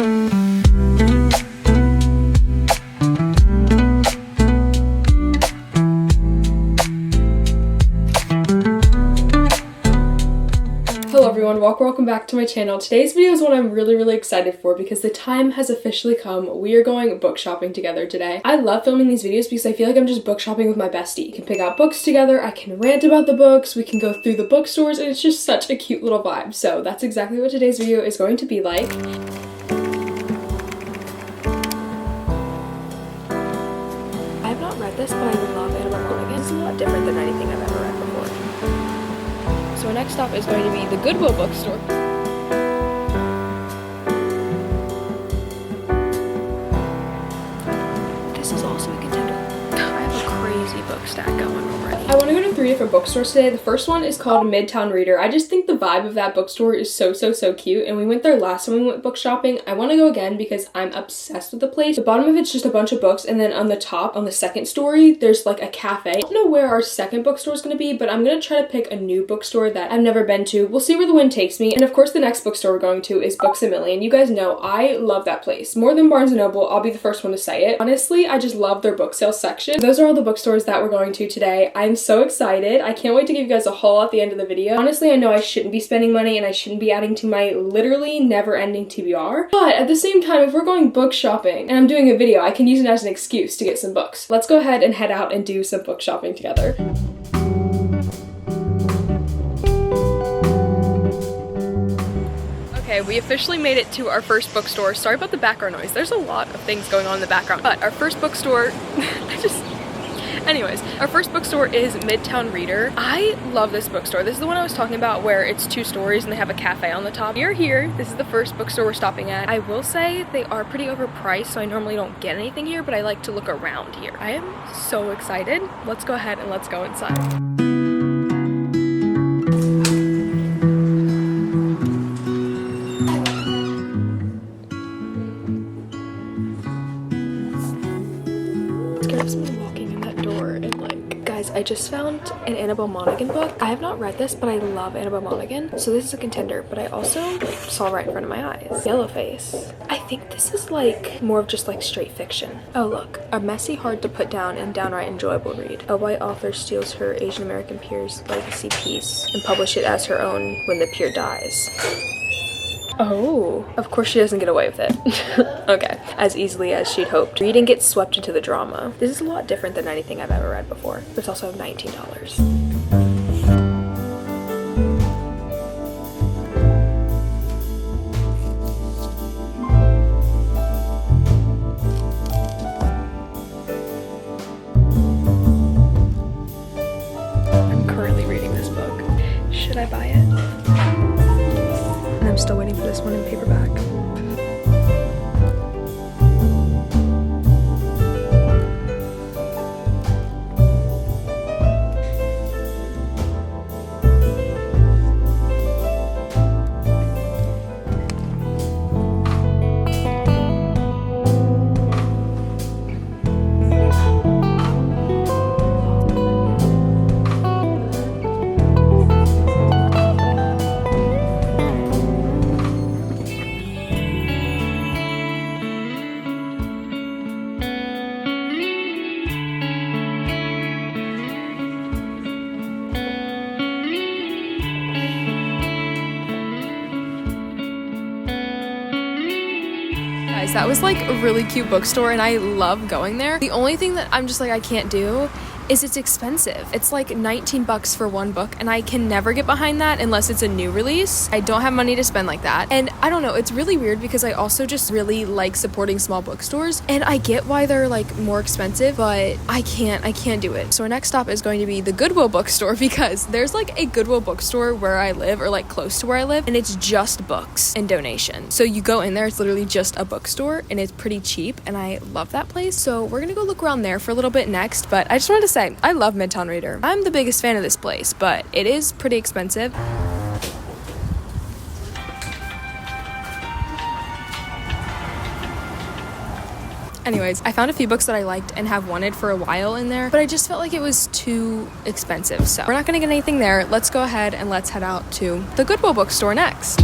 Hello everyone, welcome back to my channel. Today's video is one I'm really excited for because the time has officially come. We are going book shopping together today. I love filming these videos because I feel like I'm just book shopping with my bestie. We can pick out books together, I can rant about the books, we can go through the bookstores, and it's just such a cute little vibe. So that's exactly what today's video is going to be like. I have not read this, but I love it. It's a lot different than anything I've ever read before. So our next stop is going to be the Goodwill bookstore. This is also a contender. I have a crazy book stack going already. I want to go to 3 different bookstores today. The first one is called Midtown Reader. I just think the vibe of that bookstore is so cute, and we went there last time we went book shopping. I want to go again because I'm obsessed with the place. The bottom of it's just a bunch of books, and then on the top, on the second story, there's like a cafe. I don't know where our second bookstore is going to be, but I'm going to try to pick a new bookstore that I've never been to. We'll see where the wind takes me. And of course, the next bookstore we're going to is Books A Million. You guys know I love that place. More than Barnes & Noble, I'll be the first one to say it. Honestly, I just love their book sales section. Those are all the bookstores that we're going to today. I'm so excited. I can't wait to give you guys a haul at the end of the video. Honestly, I know I shouldn't be spending money and I shouldn't be adding to my literally never-ending TBR. But at the same time, if we're going book shopping and I'm doing a video, I can use it as an excuse to get some books. Let's go ahead and head out and do some book shopping together. Okay, we officially made it to our first bookstore. Sorry about the background noise. There's a lot of things going on in the background. But our first bookstore, Anyways, our first bookstore is Midtown Reader. I love this bookstore. This is the one I was talking about where it's 2 stories and they have a cafe on the top. We're here. This is the first bookstore we're stopping at. I will say they are pretty overpriced, so I normally don't get anything here, but I like to look around here. I am so excited. Let's go ahead and let's go inside. I just found an Annabelle Monaghan book. I have not read this, but I love Annabelle Monaghan, so this is a contender. But I also saw right in front of my eyes Yellowface. I think this is like more of just like straight fiction. Oh look, a messy, hard to put down and downright enjoyable read. A white author steals her Asian American peer's legacy piece and publishes it as her own when the peer dies. Oh, of course she doesn't get away with it. Okay, as easily as she'd hoped. Reading gets swept into the drama. This is a lot different than anything I've ever read before. It's also $19. I'm currently reading this book. Should I buy it? I'm still waiting for this one in paperback. That was like a really cute bookstore and I love going there. The only thing that I'm just like I can't do is it's expensive. It's like $19 for one book and I can never get behind that unless it's a new release. I don't have money to spend like that. And I don't know, it's really weird because I also just really like supporting small bookstores and I get why they're like more expensive, but I can't do it. So our next stop is going to be the Goodwill bookstore because there's like a Goodwill bookstore where I live or like close to where I live and it's just books and donations. So you go in there, it's literally just a bookstore and it's pretty cheap and I love that place. So we're gonna go look around there for a little bit next, but I just wanted to say I love Midtown Reader. I'm the biggest fan of this place, but it is pretty expensive. Anyways, I found a few books that I liked and have wanted for a while in there, but I just felt like it was too expensive. So we're not gonna get anything there. Let's go ahead and let's head out to the Goodwill bookstore next.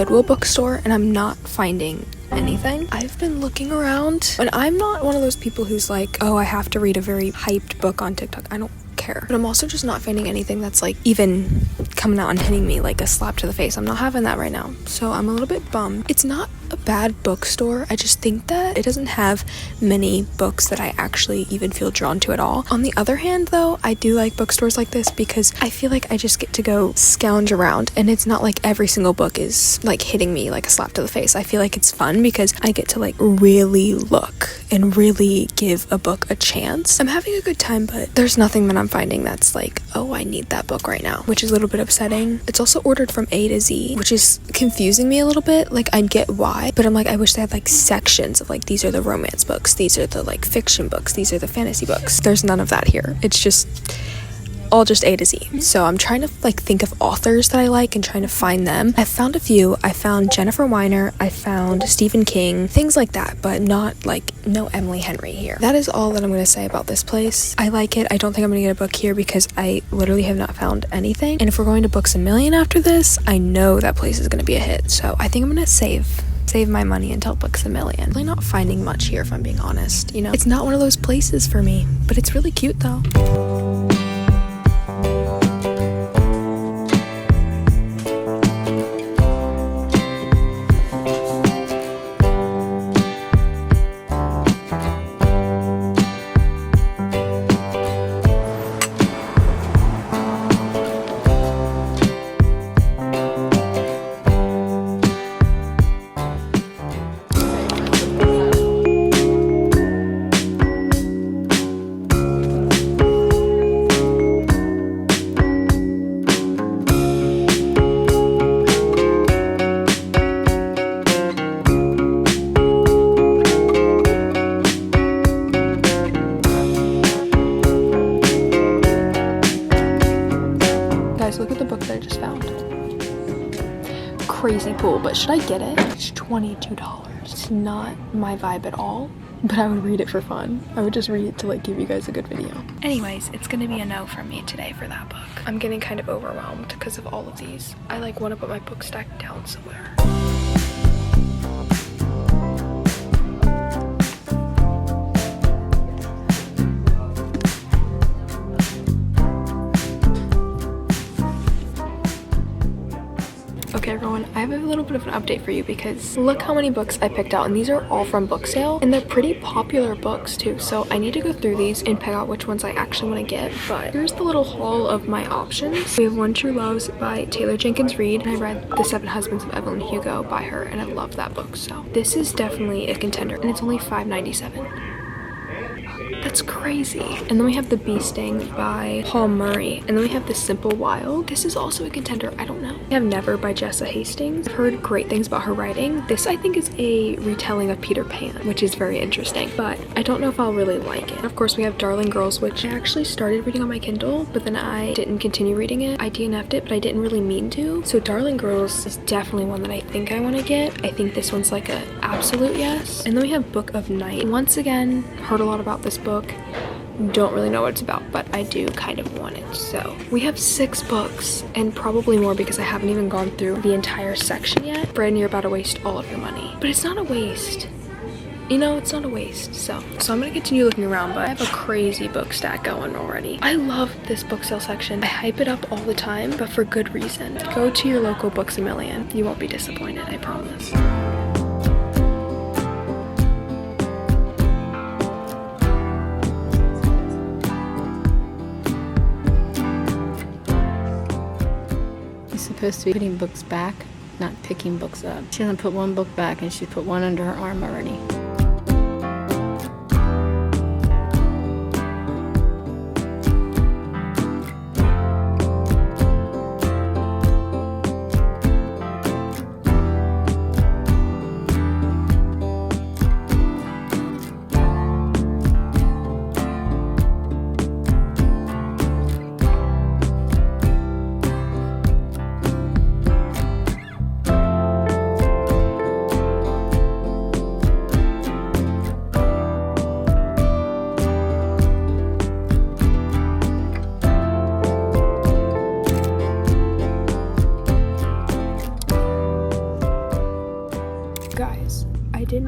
Goodwill bookstore and I'm not finding anything. I've been looking around, and I'm not one of those people who's like, oh, I have to read a very hyped book on TikTok. I don't care. But I'm also just not finding anything that's like even coming out and hitting me like a slap to the face. I'm not having that right now, so I'm a little bit bummed. It's not a bad bookstore. I just think that it doesn't have many books that I actually even feel drawn to at all. On the other hand, though, I do like bookstores like this because I feel like I just get to go scounge around, and it's not like every single book is like hitting me like a slap to the face. I feel like it's fun because I get to like really look and really give a book a chance. I'm having a good time, but there's nothing that I'm finding that's like, oh, I need that book right now, which is a little bit upsetting. It's also ordered from A to Z, which is confusing me a little bit. Like, I get why, but I'm like, I wish they had like sections of like, these are the romance books, these are the like fiction books, these are the fantasy books. There's none of that here. It's just all just A to Z. So I'm trying to like think of authors that I like and trying to find them. I found a few. I found Jennifer Weiner, I found Stephen King, things like that, but not like no Emily Henry here. That is all that I'm gonna say about this place. I like it. I don't think I'm gonna get a book here because I literally have not found anything. And if we're going to Books A Million after this, I know that place is gonna be a hit. So I think I'm gonna save my money until Books A Million. Really not finding much here, if I'm being honest. You know, it's not one of those places for me, but it's really cute though. Look at the book that I just found. Crazy cool, but should I get it? It's $22. It's not my vibe at all, but I would read it for fun. I would just read it to like give you guys a good video. Anyways, it's gonna be a no from me today for that book. I'm getting kind of overwhelmed because of all of these. I like want to put my book stack down somewhere. Okay everyone, I have a little bit of an update for you because look how many books I picked out, and these are all from book sale, and they're pretty popular books too, so I need to go through these and pick out which ones I actually want to get. But here's the little haul of my options. We have One True Loves by Taylor Jenkins Reid, and I read The Seven Husbands of Evelyn Hugo by her, and I love that book, so this is definitely a contender, and it's only $5.97. That's crazy. And then we have The Bee Sting by Paul Murray. And then we have The Simple Wild. This is also a contender. I don't know. We have Never by Jessa Hastings. I've heard great things about her writing. This I think is a retelling of Peter Pan, which is very interesting, but I don't know if I'll really like it. Of course, we have Darling Girls, which I actually started reading on my Kindle, but then I didn't continue reading it. I DNF'd it, but I didn't really mean to. So Darling Girls is definitely one that I think I want to get. I think this one's like a absolute yes. And then we have Book of Night. Once again, heard a lot about this book. Don't really know what it's about, but I do kind of want it. So we have 6 books and probably more because I haven't even gone through the entire section yet. Brandon, you're about to waste all of your money, but it's not a waste. You know, it's not a waste. So I'm gonna continue looking around, but I have a crazy book stack going already. I love this book sale section. I hype it up all the time, but for good reason. Go to your local Books A Million. You won't be disappointed, I promise. Supposed to be putting books back, not picking books up. She hasn't put one book back and she's put one under her arm already.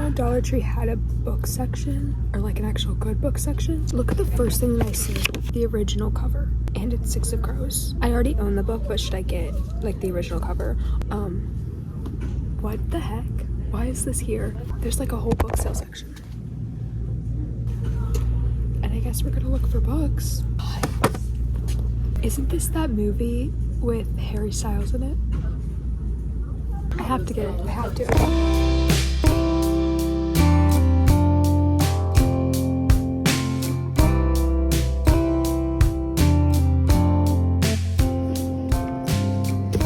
know Dollar Tree had a book section, or like an actual good book section. Look at the first thing that I see, the original cover, and it's Six of Crows. I already own the book, but should I get like the original cover? What the heck? Why is this here? There's like a whole book sale section. And I guess we're gonna look for books. Isn't this that movie with Harry Styles in it? I have to get it. I have to.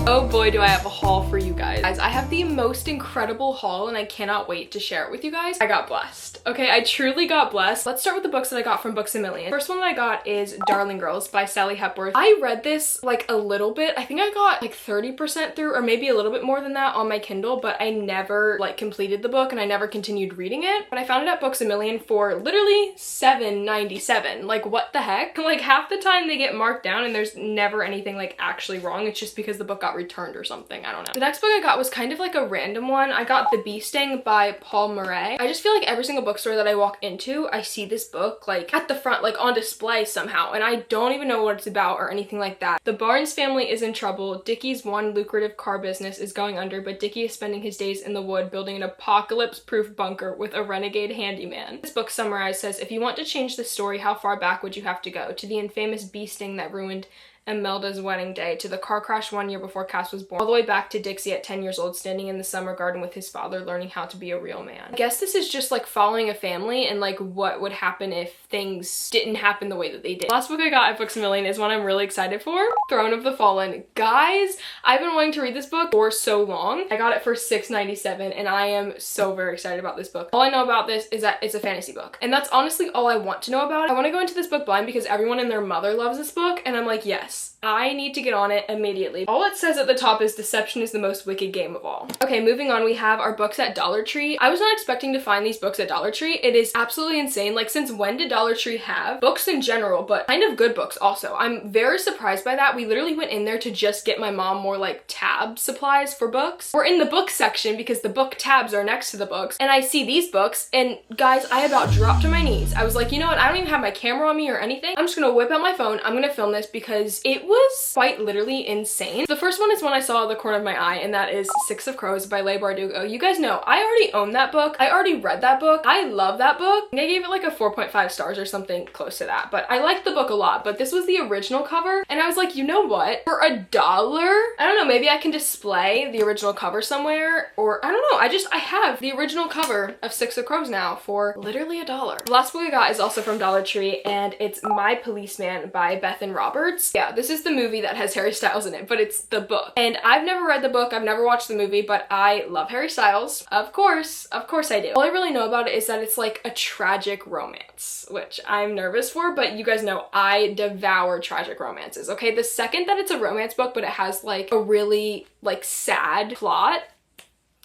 Oh boy, do I have a haul for you guys. I have the most incredible haul and I cannot wait to share it with you guys. I got blessed. Okay, I truly got blessed. Let's start with the books that I got from Books A Million. First one that I got is Darling Girls by Sally Hepworth. I read this like a little bit. I think I got like 30% through, or maybe a little bit more than that on my Kindle, but I never like completed the book and I never continued reading it. But I found it at Books A Million for literally $7.97. Like what the heck? Like half the time they get marked down and there's never anything like actually wrong. It's just because the book got returned or something. I don't know. The next book I got was kind of like a random one. I got The Bee Sting by Paul Murray. I just feel like every single bookstore that I walk into, I see this book like at the front, like on display somehow, and I don't even know what it's about or anything like that. The Barnes family is in trouble. Dickie's one lucrative car business is going under, but Dickie is spending his days in the wood building an apocalypse-proof bunker with a renegade handyman. This book summarized says, if you want to change the story, how far back would you have to go? To the infamous bee sting that ruined Imelda's wedding day, to the car crash 1 year before Cass was born, all the way back to Dixie at 10 years old standing in the summer garden with his father learning how to be a real man. I guess this is just like following a family and like what would happen if things didn't happen the way that they did. Last book I got at Books A Million is one I'm really excited for, Throne of the Fallen. Guys, I've been wanting to read this book for so long. I got it for $6.97 and I am so very excited about this book. All I know about this is that it's a fantasy book, and that's honestly all I want to know about it. I want to go into this book blind because everyone and their mother loves this book, and I'm like, yes, I need to get on it immediately. All it says at the top is deception is the most wicked game of all. Okay, moving on, we have our books at Dollar Tree. I was not expecting to find these books at Dollar Tree. It is absolutely insane. Like, since when did Dollar Tree have books in general, but kind of good books also? I'm very surprised by that. We literally went in there to just get my mom more like tab supplies for books. We're in the book section because the book tabs are next to the books, and I see these books, and guys, I about dropped to my knees. I was like, you know what? I don't even have my camera on me or anything. I'm just gonna whip out my phone. I'm gonna film this because it was quite literally insane. The first one is one I saw at the corner of my eye, and that is Six of Crows by Leigh Bardugo. You guys know I already own that book. I already read that book. I love that book. I gave it like a 4.5 stars or something close to that, but I liked the book a lot. But this was the original cover, and I was like, you know what? For $1, I don't know, maybe I can display the original cover somewhere, or I don't know. I have the original cover of Six of Crows now for literally $1. The last book I got is also from Dollar Tree, and it's My Policeman by Bethan Roberts. Yeah, this is the movie that has Harry Styles in it, but it's the book. And I've never read the book, I've never watched the movie, but I love Harry Styles. Of course I do. All I really know about it is that it's like a tragic romance, which I'm nervous for, but you guys know I devour tragic romances, okay? The second that it's a romance book, but it has like a really like sad plot,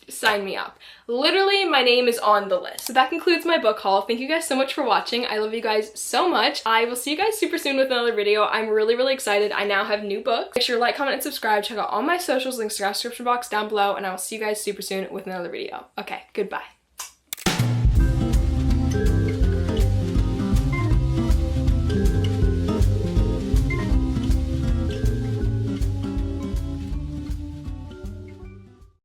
sign me up. Literally, my name is on the list. So that concludes my book haul. Thank you guys so much for watching. I love you guys so much. I will see you guys super soon with another video. I'm really excited. I now have new books. Make sure to like, comment, and subscribe. Check out all my socials, links to the description box down below, and I will see you guys super soon with another video. Okay, goodbye.